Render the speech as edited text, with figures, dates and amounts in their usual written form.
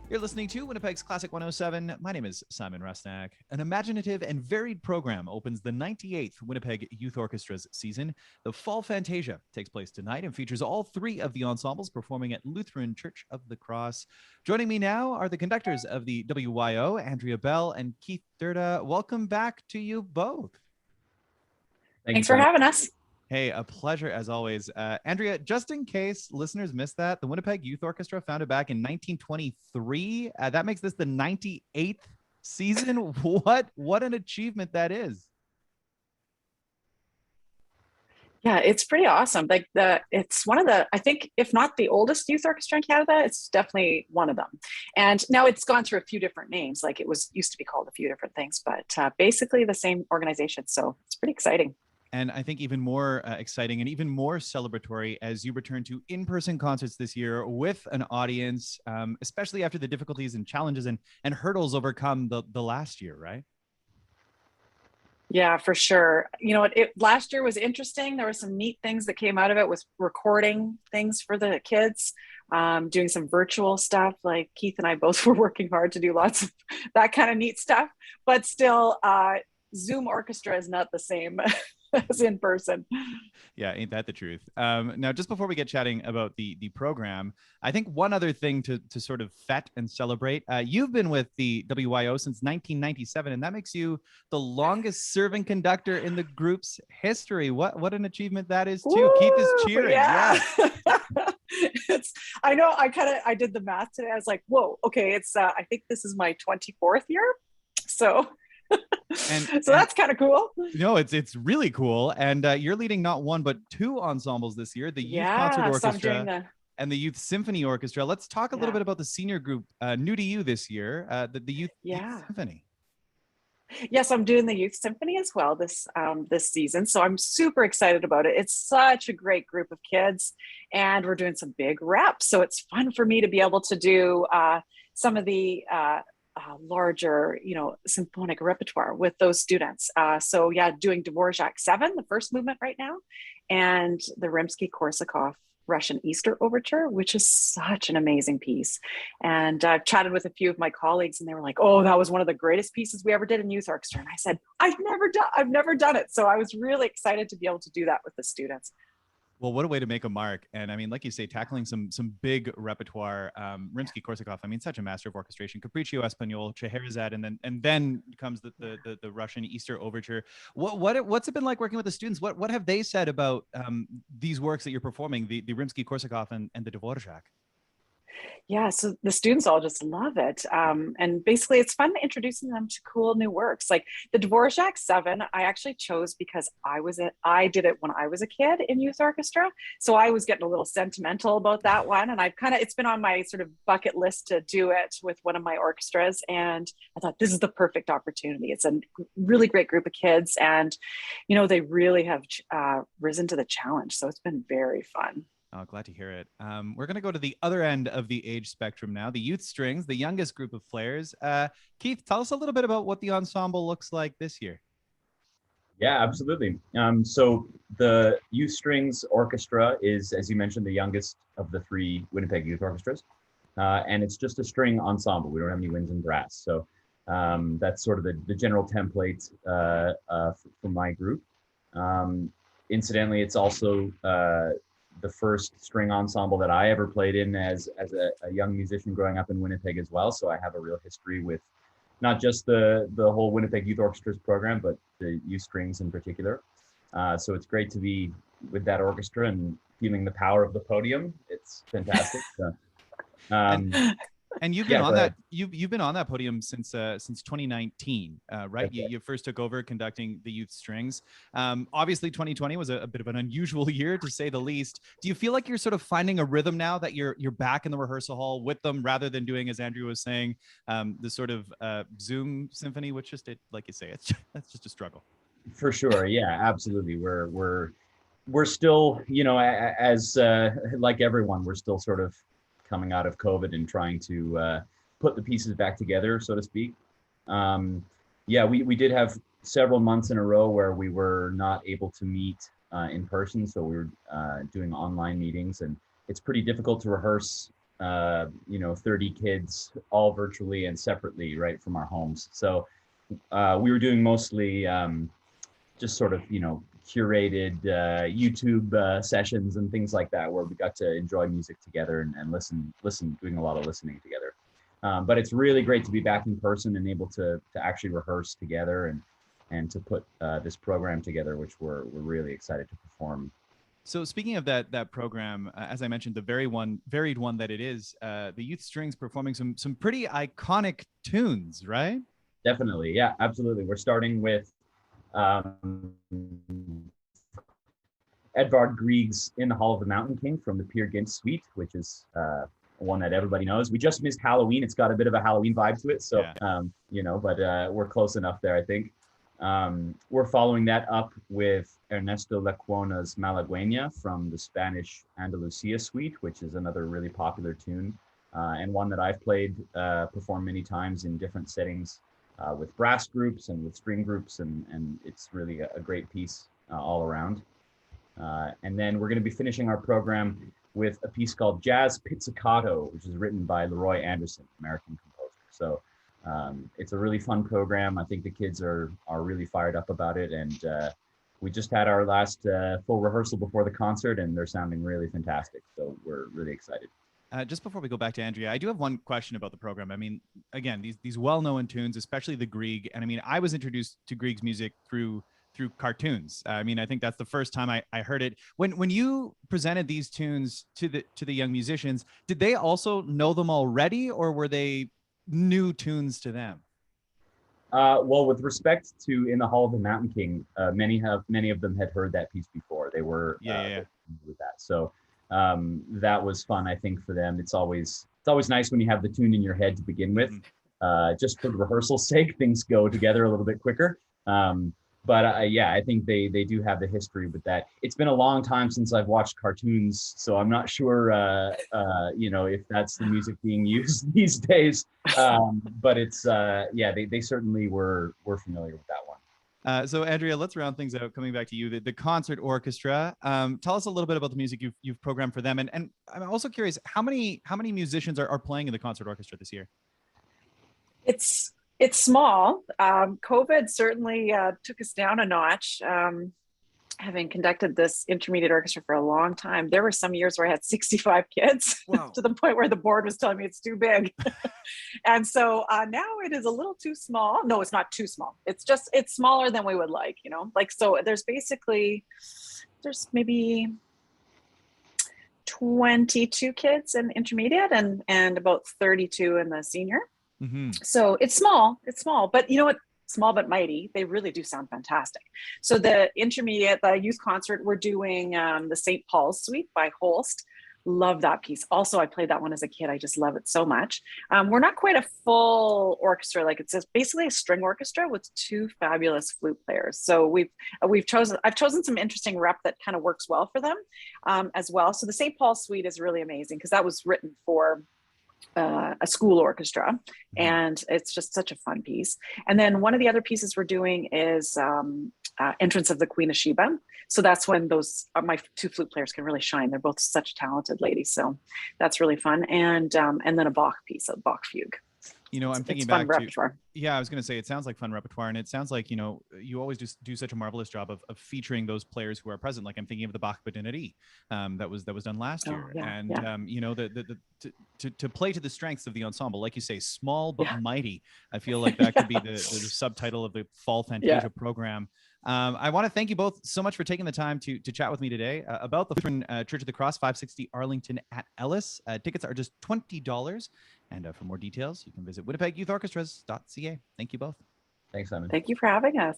You're listening to Winnipeg's Classic 107. My name is Simon Rusnak. An imaginative and varied program opens the 98th Winnipeg Youth Orchestras season. The Fall Fantasia takes place tonight and features all three of the ensembles performing at Lutheran Church of the Cross. Joining me now are the conductors of the WYO, Andrea Bell and Keith Durda. Welcome back to you both. Thanks for having us. Hey, a pleasure as always. Andrea, just in case listeners missed that, the Winnipeg Youth Orchestra founded back in 1923. That makes this the 98th season. What an achievement that is. Yeah, it's pretty awesome. It's one of the, I think, if not the oldest youth orchestra in Canada, it's definitely one of them. And now it's gone through a few different names. Like it used to be called a few different things, but basically the same organization. So it's pretty exciting. And I think even more exciting and even more celebratory as you return to in-person concerts this year with an audience, especially after the difficulties and challenges and hurdles overcome the last year, right? Yeah, for sure. You know, last year was interesting. There were some neat things that came out of it, with recording things for the kids, doing some virtual stuff. Like Keith and I both were working hard to do lots of that kind of neat stuff, but still Zoom orchestra is not the same as in person. Yeah, ain't that the truth? Now, just before we get chatting about the program, I think one other thing to sort of fet and celebrate, you've been with the WYO since 1997, and that makes you the longest serving conductor in the group's history. What an achievement that is, too. Woo! Keith is cheering. Yeah. I know, I did the math today. I was like, whoa, okay, it's I think this is my 24th year. So so that's kind of cool. No, it's really cool. And you're leading not one but two ensembles this year: the Youth Concert Orchestra and the Youth Symphony Orchestra. Let's talk a little bit about the senior group, new to you this year, the Youth Symphony. Yes, I'm doing the Youth Symphony as well this season, so I'm super excited about it. It's such a great group of kids, and we're doing some big reps, so it's fun for me to be able to do some of the larger, symphonic repertoire with those students. So yeah, doing Dvorak 7, the first movement right now, and the Rimsky-Korsakov Russian Easter Overture, which is such an amazing piece. And I've chatted with a few of my colleagues, and they were like, "Oh, that was one of the greatest pieces we ever did in youth orchestra." And I said, I've never done it. So I was really excited to be able to do that with the students. Well, what a way to make a mark. And I mean, like you say, tackling some big repertoire, Rimsky-Korsakov, I mean, such a master of orchestration, Capriccio Espagnol, Scheherazade, and then comes the Russian Easter Overture. What's it been like working with the students? What have they said about these works that you're performing, the Rimsky-Korsakov and the Dvorak? Yeah, so the students all just love it. And basically it's fun introducing them to cool new works. Like the Dvorak 7, I actually chose because I did it when I was a kid in youth orchestra. So I was getting a little sentimental about that one. And it's been on my sort of bucket list to do it with one of my orchestras. And I thought this is the perfect opportunity. It's a really great group of kids. And, they really have risen to the challenge. So it's been very fun. Oh, glad to hear it. We're going to go to the other end of the age spectrum now, the youth strings, the youngest group of players. Keith, tell us a little bit about what the ensemble looks like this year. Yeah, absolutely. So the Youth Strings Orchestra is, as you mentioned, the youngest of the three Winnipeg Youth Orchestras. And it's just a string ensemble. We don't have any winds and brass. So that's sort of the general template for my group. Incidentally, it's also the first string ensemble that I ever played in as a young musician growing up in Winnipeg as well. So I have a real history with not just the whole Winnipeg Youth Orchestras program, but the youth strings in particular. So it's great to be with that orchestra and feeling the power of the podium. It's fantastic. And you've been on that. You've been on that podium since 2019, right? You first took over conducting the youth strings. Obviously, 2020 was a bit of an unusual year, to say the least. Do you feel like you're sort of finding a rhythm now that you're back in the rehearsal hall with them, rather than doing, as Andrew was saying, the sort of Zoom symphony, which like you say, that's just a struggle. For sure, yeah, absolutely. We're still, as like everyone, we're still sort of coming out of COVID and trying to put the pieces back together, so to speak. We did have several months in a row where we were not able to meet in person, so we were doing online meetings, and it's pretty difficult to rehearse you know, 30 kids, all virtually and separately, right from our homes. So we were doing mostly just sort of, you know, curated YouTube sessions and things like that, where we got to enjoy music together and listen, doing a lot of listening together. But it's really great to be back in person and able to actually rehearse together and to put this program together, which we're really excited to perform. So speaking of that program, as I mentioned, the varied one that it is, the Youth Strings performing some pretty iconic tunes, right? Definitely, yeah, absolutely. We're starting with Edvard Grieg's In the Hall of the Mountain King from the Peer Gynt Suite, which is one that everybody knows. We just missed Halloween. It's got a bit of a Halloween vibe to it. So, yeah. You know, but we're close enough there, I think. We're following that up with Ernesto Lecuona's Malagueña from the Spanish Andalusia Suite, which is another really popular tune, and one that I've performed many times in different settings with brass groups and with string groups, and it's really a great piece all around. And then we're going to be finishing our program with a piece called Jazz Pizzicato, which is written by Leroy Anderson, American composer. So it's a really fun program. I think the kids are really fired up about it. And we just had our last full rehearsal before the concert, and they're sounding really fantastic. So we're really excited. Just before we go back to Andrea, I do have one question about the program. I mean, again, these well-known tunes, especially the Grieg. And I mean, I was introduced to Grieg's music through cartoons. I mean, I think that's the first time I heard it. When you presented these tunes to the young musicians, did they also know them already, or were they new tunes to them? Well, with respect to In the Hall of the Mountain King, many of them had heard that piece before. They were with that. So that was fun, I think, for them. It's always nice when you have the tune in your head to begin with. Just for the rehearsal's sake, things go together a little bit quicker. But yeah, I think they do have the history with that. It's been a long time since I've watched cartoons, so I'm not sure, you know, if that's the music being used these days. But it's, yeah, they certainly were familiar with that one. So Andrea, let's round things out. Coming back to you, the concert orchestra. Tell us a little bit about the music you've programmed for them, and I'm also curious how many musicians are playing in the concert orchestra this year? It's small. COVID certainly took us down a notch. Having conducted this intermediate orchestra for a long time, there were some years where I had 65 kids. Wow. To the point where the board was telling me it's too big. And so now it is a little too small. No, it's not too small. It's smaller than we would like, you know, like, so there's maybe 22 kids in intermediate and about 32 in the senior. Mm-hmm. So it's small, but you know what? Small but mighty. They really do sound fantastic. So the intermediate, the youth concert, we're doing the St. Paul's Suite by Holst. Love that piece. Also, I played that one as a kid. I just love it so much. We're not quite a full orchestra. Like, it's basically a string orchestra with two fabulous flute players. So I've chosen some interesting rep that kind of works well for them as well. So the St. Paul's Suite is really amazing because that was written for a school orchestra, and it's just such a fun piece. And then one of the other pieces we're doing is Entrance of the Queen of Sheba. So that's when my two flute players can really shine. They're both such talented ladies, so that's really fun. And then a Bach piece, a Bach fugue. You know, I'm thinking back to, yeah, I was going to say, it sounds like fun repertoire, and it sounds like, you know, you always just do such a marvelous job of featuring those players who are present. Like, I'm thinking of the Bach Badinari that was done last year. And you know, to play to the strengths of the ensemble, like you say, small but mighty. I feel like that could be the subtitle of the fall Fantasia program. I want to thank you both so much for taking the time to chat with me today about the Lutheran Church of the Cross, 560 Arlington at Ellis. Tickets are just $20. And for more details, you can visit winnipegyouthorchestras.ca. Thank you both. Thanks, Simon. Thank you for having us.